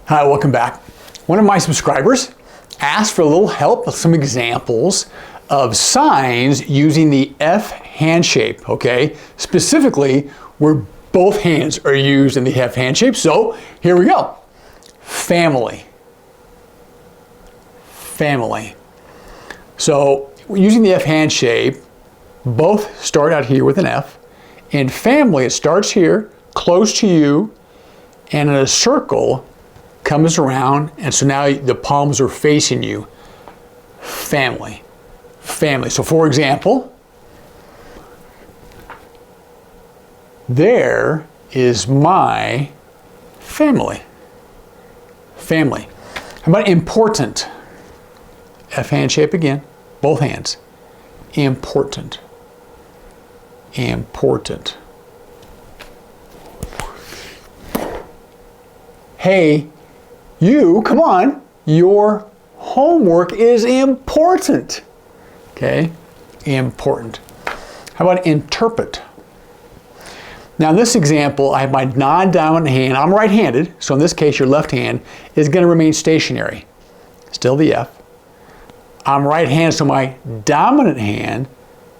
Hi, welcome back. One of my subscribers asked for a little help with some examples of signs using the F hand shape, okay? Specifically, where both hands are used in the F hand shape. So here we go. Family. Family. So using the F hand shape, both start out here with an F. In family, it starts here, close to you, and in a circle, comes around, and so now the palms are facing you. Family. Family. So for example, there is my family. Family. How about important? F hand shape again. Both hands. Important. Important. Hey, you, come on, your homework is important. Okay, important. How about interpret? Now in this example, I have my non-dominant hand. I'm right-handed, so in this case, your left hand is going to remain stationary. Still the F. I'm right-handed, so my dominant hand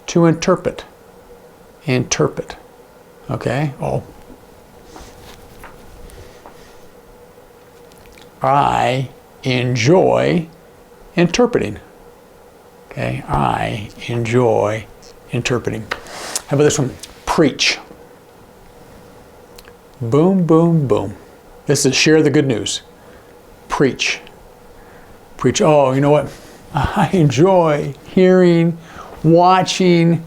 to interpret. Interpret. Okay, oh. I enjoy interpreting. Okay, I enjoy interpreting. How about this one? Preach. Boom, boom, boom. This is share the good news. Preach. Preach. Oh, you know what? I enjoy hearing, watching.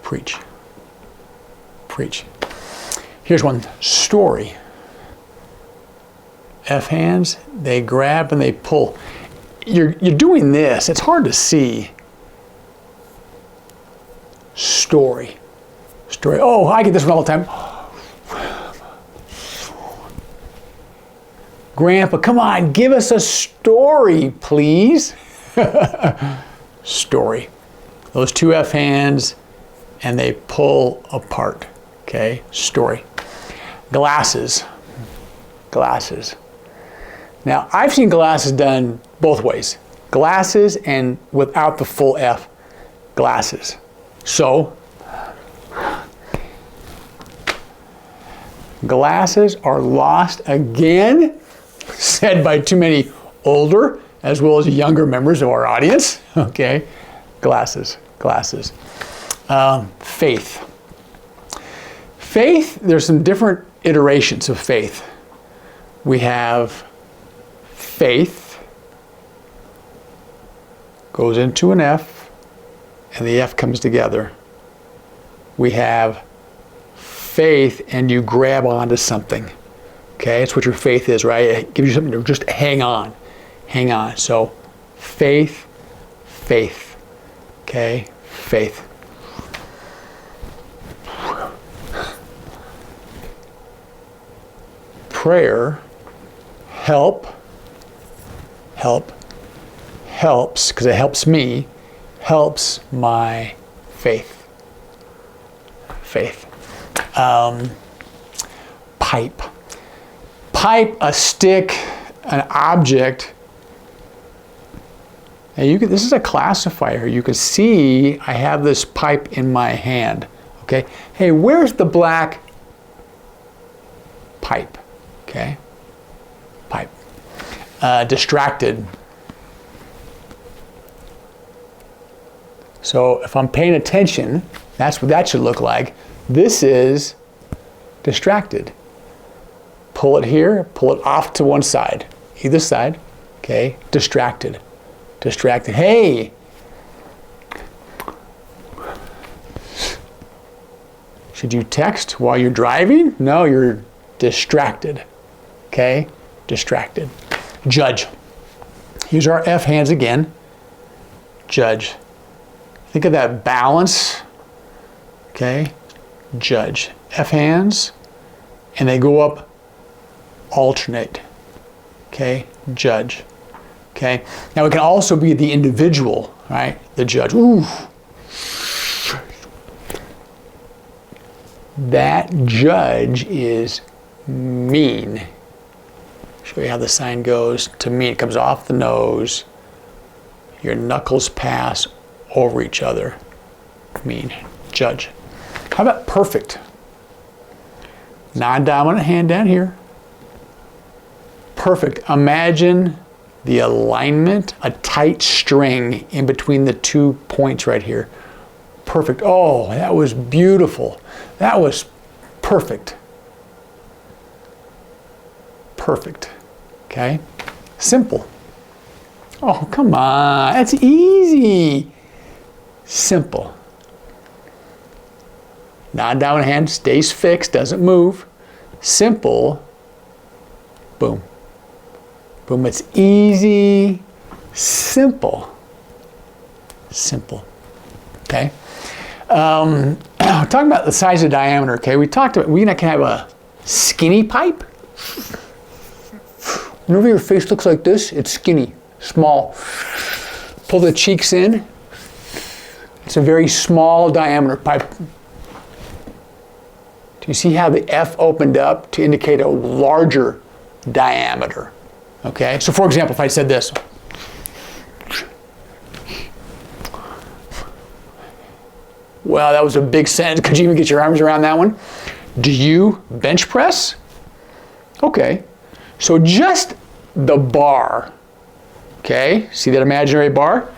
Preach. Preach. Here's one. Story. F hands, they grab and they pull. You're doing this, it's hard to see. Story. Story. Oh, I get this one all the time. Grandpa, come on, give us a story, please. Story. Those two F hands and they pull apart. Okay, story. Glasses. Glasses. Now, I've seen glasses done both ways. Glasses and without the full F, glasses. So, glasses are lost again, said by too many older as well as younger members of our audience. Okay, glasses, glasses. Faith. Faith, there's some different iterations of faith. We have faith, goes into an F, and the F comes together. We have faith, and you grab onto something. Okay, that's what your faith is, right? It gives you something to just hang on. Hang on. So, faith, faith. Okay, faith. Prayer, help, help, helps, because it helps me, helps my faith. Faith. Pipe. Pipe, a stick, an object. Now this is a classifier. You can see I have this pipe in my hand. Okay. Hey, where's the black pipe? Okay. Pipe. Distracted. So if I'm paying attention, that's what that should look like. This is distracted. Pull it here, pull it off to one side. Either side. Okay. Distracted. Distracted. Hey! Should you text while you're driving? No, you're distracted. Okay? Distracted. Judge. Use our F hands again. Judge. Think of that balance. Okay? Judge. F hands. And they go up, alternate. Okay? Judge. Okay? Now it can also be the individual, right? The judge. Ooh. That judge is mean. Show you how the sign goes. To me, it comes off the nose. Your knuckles pass over each other. Mean, judge. How about perfect? Non-dominant hand down here. Perfect. Imagine the alignment, a tight string in between the 2 points right here. Perfect. Oh, that was beautiful. That was perfect. Perfect. Okay? Simple. Oh, come on. That's easy. Simple. Non-dominant hand stays fixed, doesn't move. Simple. Boom. Boom. It's easy. Simple. Simple. Okay? Talking about the size of diameter, okay? We talked about, we can have a skinny pipe. Whenever your face looks like this, it's skinny, small. Pull the cheeks in. It's a very small diameter pipe. Do you see how the F opened up to indicate a larger diameter? Okay, so for example, if I said this. Well, that was a big sentence. Could you even get your arms around that one? Do you bench press? Okay, so just the bar, okay? See that imaginary bar?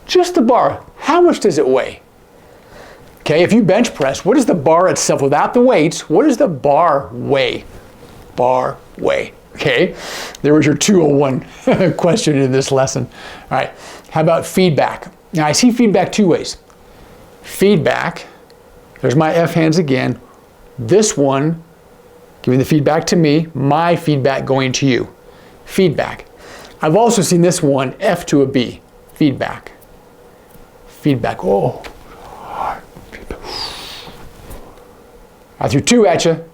Just the bar. How much does it weigh? Okay, if you bench press, what is the bar itself without the weights? What does the bar weigh? Bar weigh. Okay, there was your 201 question in this lesson. All right, how about feedback? Now I see feedback two ways. Feedback, there's my F hands again. This one, giving the feedback to me, my feedback going to you. Feedback. I've also seen this one, F to a B. Feedback. Feedback. Oh. I threw two at you.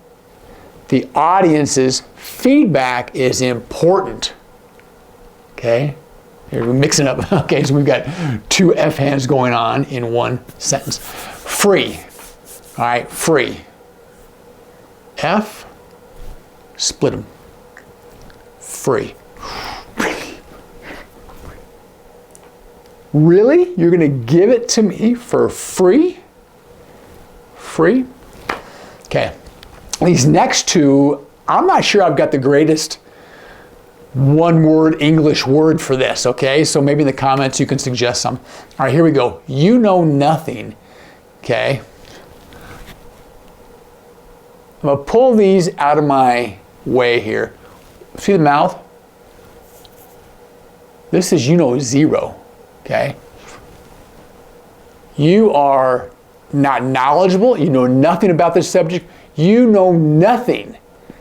The audience's feedback is important. Okay? Here we're mixing up. Okay, so we've got two F hands going on in one sentence. Free. All right, free. F, split them. Free. Really? You're going to give it to me for free? Free? Okay. These next two, I'm not sure I've got the greatest one-word English word for this, okay? So maybe in the comments you can suggest some. All right, here we go. You know nothing, okay? I'm going to pull these out of my way here. See the mouth? This is you know zero, okay? You are not knowledgeable. You know nothing about this subject. You know nothing,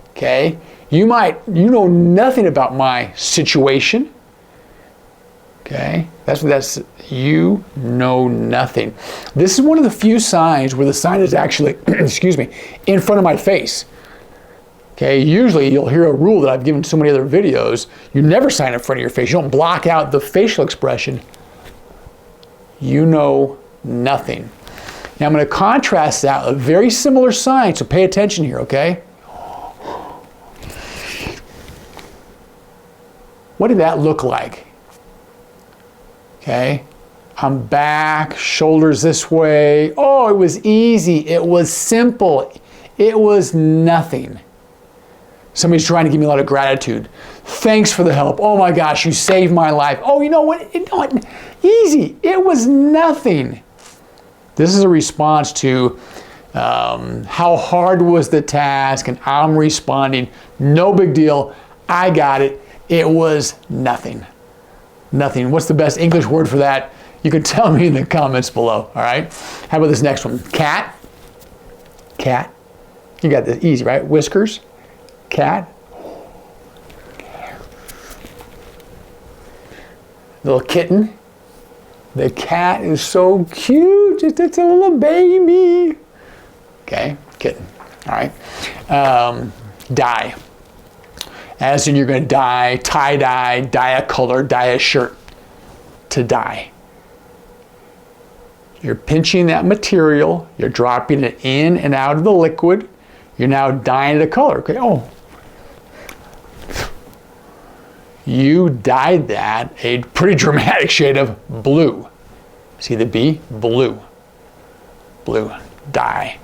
okay? You know nothing about my situation, okay? That's you know nothing. This is one of the few signs where the sign is actually, excuse me, in front of my face. Okay, usually you'll hear a rule that I've given so many other videos. You never sign in front of your face. You don't block out the facial expression. You know nothing. Now I'm going to contrast that with a very similar sign, so pay attention here, okay? What did that look like? Okay, I'm back, shoulders this way. Oh, it was easy. It was simple. It was nothing. Somebody's trying to give me a lot of gratitude. Thanks for the help. Oh my gosh, you saved my life. Oh, you know what? Easy. It was nothing. This is a response to how hard was the task, and I'm responding, no big deal. I got it. It was nothing. Nothing. What's the best English word for that? You can tell me in the comments below, all right? How about this next one? Cat. Cat. You got this easy, right? Whiskers. Cat. Little kitten. The cat is so cute. It's a little baby. Okay, kitten. All right. Dye. As in you're going to dye, tie-dye, dye a color, dye a shirt. To dye. You're pinching that material. You're dropping it in and out of the liquid. You're now dyeing it a color. Okay. Oh. You dyed that a pretty dramatic shade of blue. See the B? Blue. Blue. Dye.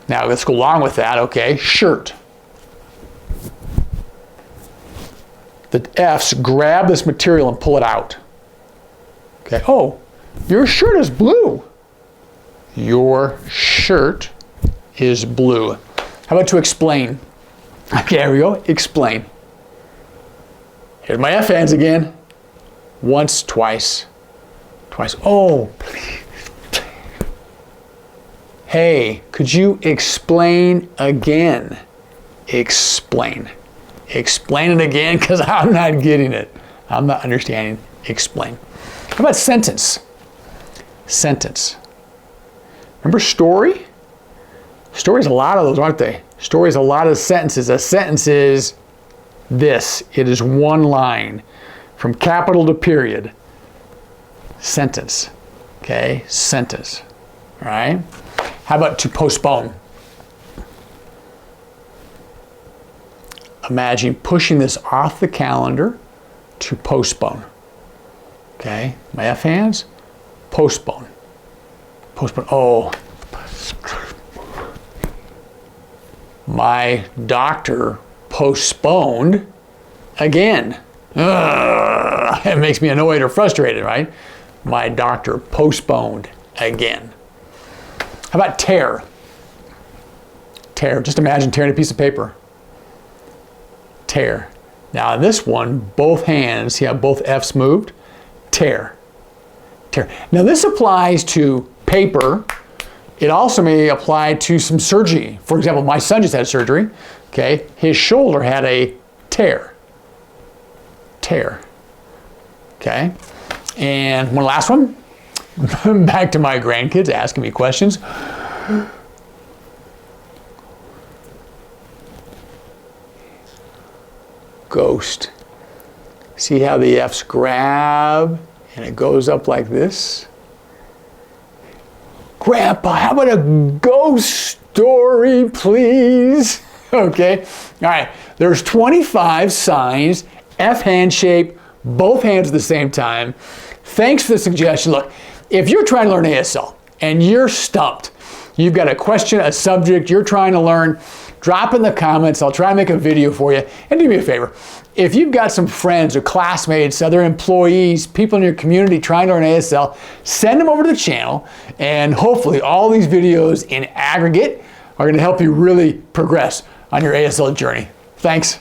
Now let's go along with that, okay? Shirt. The F's grab this material and pull it out. Okay, oh, your shirt is blue. Your shirt is blue. How about to explain? Okay, here we go, explain. Here's my F hands again. Once, twice, twice. Oh, please. Hey, could you explain again? Explain. Explain it again, because I'm not getting it. I'm not understanding. Explain. How about sentence? Sentence. Remember story? Stories, a lot of those, aren't they? Stories, a lot of sentences. A sentence is this. It is one line from capital to period. Sentence. Okay, sentence. All right? How about to postpone? Imagine pushing this off the calendar to postpone. Okay, my F hands, postpone. Postpone. Oh, my doctor postponed again. Ugh, it makes me annoyed or frustrated, right? My doctor postponed again. How about tear? Tear. Just imagine tearing a piece of paper. Tear. Now in this one, both hands, see how both F's moved? Tear. Tear. Now this applies to paper. It also may apply to some surgery. For example, my son just had surgery. Okay, his shoulder had a tear. Tear. Okay, and one last one. Back to my grandkids asking me questions. Ghost. See how the F's grab and it goes up like this? Grandpa, how about a ghost story, please? Okay, all right. There's 25 signs, F hand shape, both hands at the same time. Thanks for the suggestion. Look, if you're trying to learn ASL and you're stumped, you've got a question, a subject you're trying to learn, drop in the comments. I'll try to make a video for you. And do me a favor. If you've got some friends or classmates, other employees, people in your community trying to learn ASL, send them over to the channel. And hopefully all these videos in aggregate are going to help you really progress on your ASL journey. Thanks.